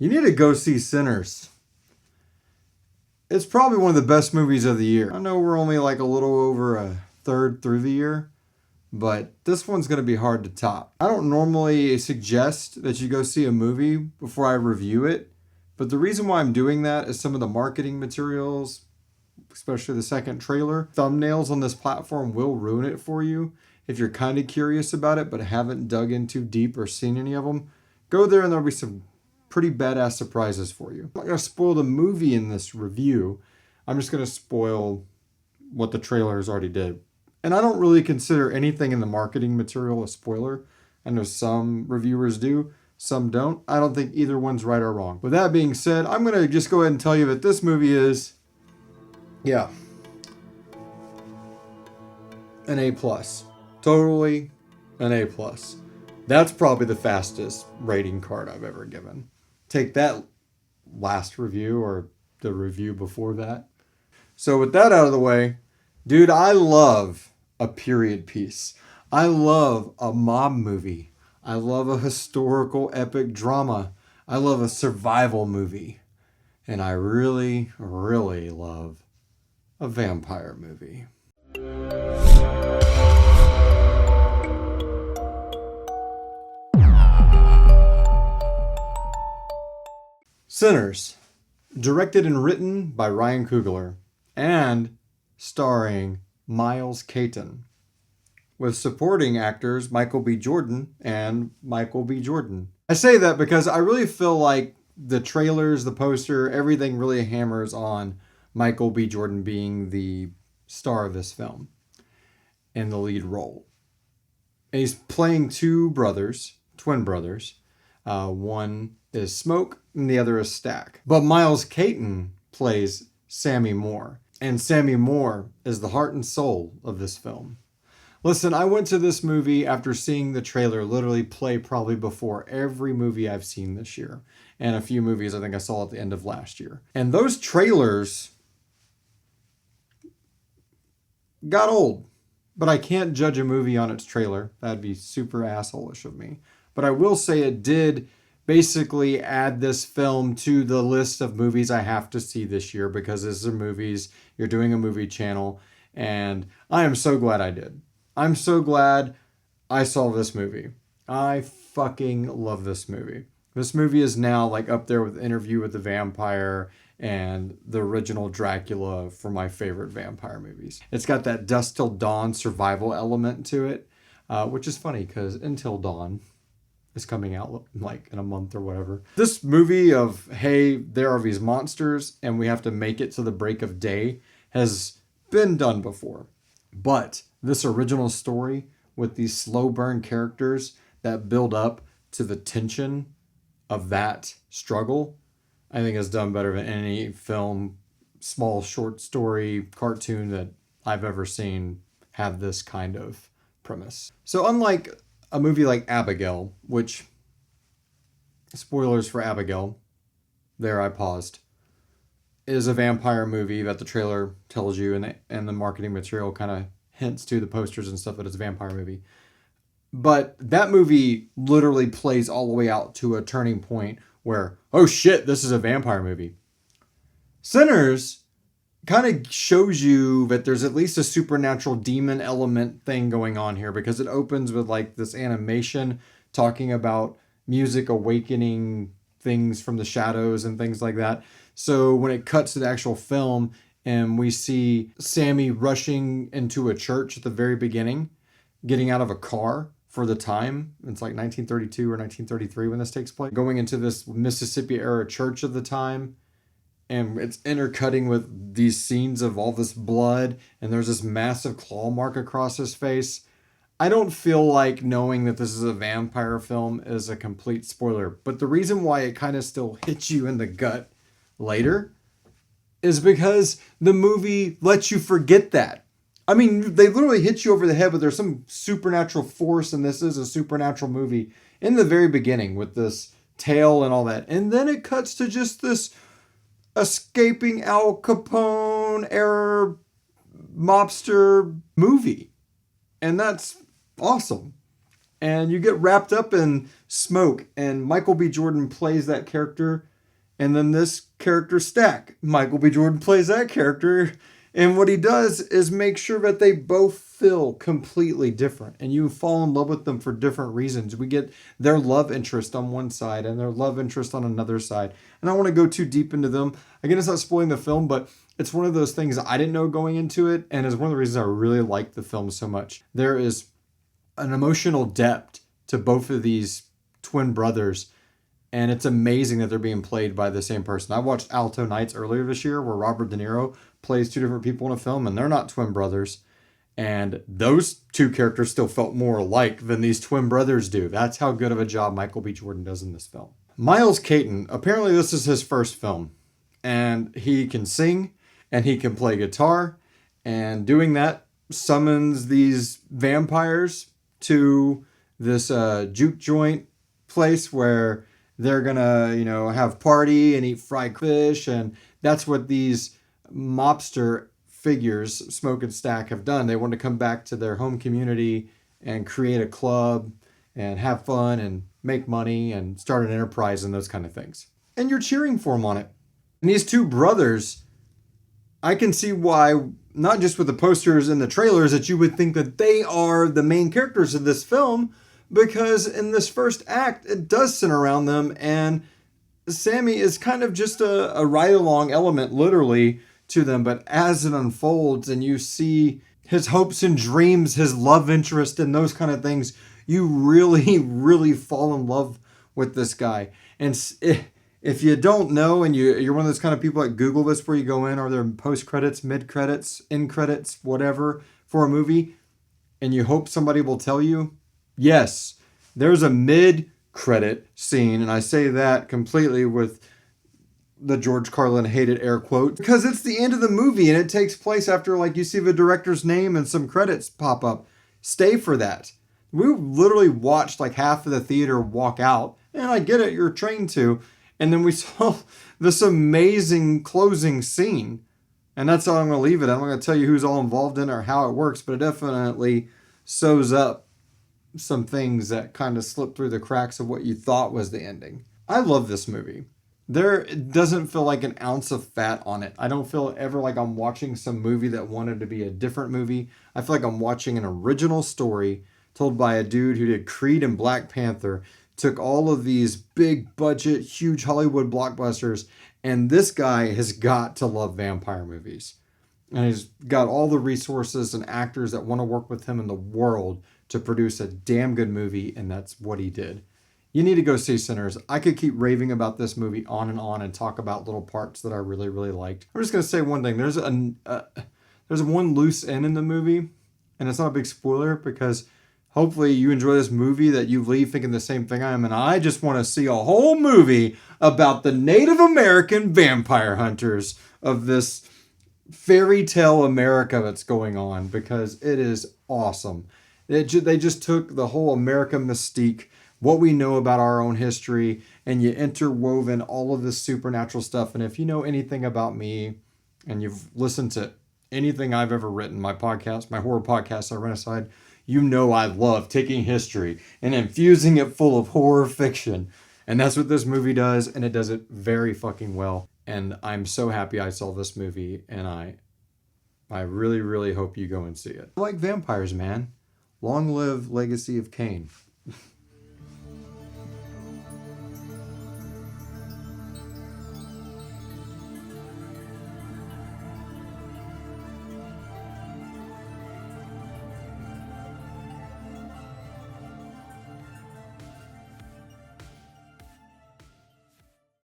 You need to go see Sinners. It's probably one of the best movies of the year. I know we're only like a little over a third through the year, but this one's going to be hard to top. I don't normally suggest that you go see a movie before I review it, but the reason why I'm doing that is some of the marketing materials, especially the second trailer, thumbnails on this platform will ruin it for you. If you're kind of curious about it but haven't dug in too deep or seen any of them, go there and there'll be some pretty badass surprises for you. I'm not going to spoil the movie in this review. I'm just going to spoil what the trailers already did. And I don't really consider anything in the marketing material a spoiler. I know some reviewers do, some don't. I don't think either one's right or wrong. With that being said, I'm going to just go ahead and tell you that this movie is, yeah, an A+. Totally an A+. That's probably the fastest rating card I've ever given. Take that last review or the review before that. So with that out of the way, dude, I love a period piece. I love a mob movie. I love a historical epic drama. I love a survival movie. And I really, really love a vampire movie. Sinners, directed and written by Ryan Coogler, and starring Miles Caton, with supporting actors Michael B. Jordan and Michael B. Jordan. I say that because I really feel like the trailers, the poster, everything really hammers on Michael B. Jordan being the star of this film in the lead role. And he's playing two brothers, twin brothers. One is Smoke and the other is Stack. But Miles Caton plays Sammy Moore. And Sammy Moore is the heart and soul of this film. Listen, I went to this movie after seeing the trailer literally play probably before every movie I've seen this year. And a few movies I think I saw at the end of last year. And those trailers got old. But I can't judge a movie on its trailer. That'd be super asshole-ish of me. But I will say it did basically add this film to the list of movies I have to see this year, because this are movies, you're doing a movie channel, and I am so glad I did. I'm so glad I saw this movie. I fucking love this movie. This movie is now like up there with Interview with the Vampire and the original Dracula for my favorite vampire movies. It's got that Dusk Till Dawn survival element to it, which is funny because Until Dawn is coming out like in a month or whatever. This movie of, hey, there are these monsters and we have to make it to the break of day has been done before. But this original story with these slow burn characters that build up to the tension of that struggle, I think is done better than any film, small short story, cartoon that I've ever seen have this kind of premise. So unlike a movie like Abigail, which, spoilers for Abigail, there I paused, is a vampire movie that the trailer tells you and the marketing material kind of hints to, the posters and stuff, that it's a vampire movie. But that movie literally plays all the way out to a turning point where, oh shit, this is a vampire movie. Sinners kind of shows you that there's at least a supernatural demon element thing going on here, because it opens with like this animation talking about music awakening things from the shadows and things like that. So when it cuts to the actual film and we see Sammy rushing into a church at the very beginning, getting out of a car for the time, it's like 1932 or 1933 when this takes place, going into this Mississippi era church of the time. And it's intercutting with these scenes of all this blood, and there's this massive claw mark across his face. I don't feel like knowing that this is a vampire film is a complete spoiler. But the reason why it kind of still hits you in the gut later is because the movie lets you forget that. I mean, they literally hit you over the head, but there's some supernatural force, and this is a supernatural movie in the very beginning with this tail and all that. And then it cuts to just this escaping Al Capone era mobster movie. And that's awesome. And you get wrapped up in Smoke, and Michael B. Jordan plays that character And then this character Stack, Michael B. Jordan plays that character. And what he does is make sure that they both feel completely different. And you fall in love with them for different reasons. We get their love interest on one side and their love interest on another side. And I don't want to go too deep into them. Again, it's not spoiling the film, but it's one of those things I didn't know going into it. And is one of the reasons I really like the film so much. There is an emotional depth to both of these twin brothers. And it's amazing that they're being played by the same person. I watched Alto Nights earlier this year where Robert De Niro plays two different people in a film, and they're not twin brothers. And those two characters still felt more alike than these twin brothers do. That's how good of a job Michael B. Jordan does in this film. Miles Caton, apparently this is his first film. And he can sing, and he can play guitar. And doing that summons these vampires to this juke joint place where they're gonna, have party and eat fried fish, and that's what these mobster figures, Smoke and Stack, have done. They want to come back to their home community and create a club and have fun and make money and start an enterprise and those kind of things. And you're cheering for them on it. And these two brothers, I can see why, not just with the posters and the trailers, that you would think that they are the main characters of this film, because in this first act, it does center around them, and Sammy is kind of just a ride-along element, literally, to them. But as it unfolds and you see his hopes and dreams, his love interest, and those kind of things, you really, really fall in love with this guy. And if you don't know, and you're one of those kind of people that Google this where you go in, are there post-credits, mid-credits, end credits, whatever, for a movie, and you hope somebody will tell you, yes, there's a mid-credit scene, and I say that completely with the George Carlin hated air quote, because it's the end of the movie, and it takes place after, you see the director's name and some credits pop up. Stay for that. We literally watched, half of the theater walk out, and I get it, you're trained to, and then we saw this amazing closing scene, and that's how I'm going to leave it. I'm not going to tell you who's all involved in it or how it works, but it definitely sews up some things that kind of slip through the cracks of what you thought was the ending. I love this movie. It doesn't feel like an ounce of fat on it. I don't feel ever like I'm watching some movie that wanted to be a different movie. I feel like I'm watching an original story told by a dude who did Creed and Black Panther, took all of these big budget, huge Hollywood blockbusters, and this guy has got to love vampire movies. And he's got all the resources and actors that want to work with him in the world to produce a damn good movie, and that's what he did. You need to go see Sinners. I could keep raving about this movie on and talk about little parts that I really, really liked. I'm just going to say one thing. There's one loose end in the movie, and it's not a big spoiler because hopefully you enjoy this movie that you leave thinking the same thing I am, and I just want to see a whole movie about the Native American vampire hunters of this fairy tale America that's going on, because it is awesome. They just took the whole America mystique, what we know about our own history, and you interwoven all of this supernatural stuff. And if you know anything about me and you've listened to anything I've ever written, my podcast, my horror podcast, I Run Aside, you know I love taking history and infusing it full of horror fiction. And that's what this movie does, and it does it very fucking well. And I'm so happy I saw this movie, and I really, really hope you go and see it. I like vampires, man. Long live Legacy of Kain.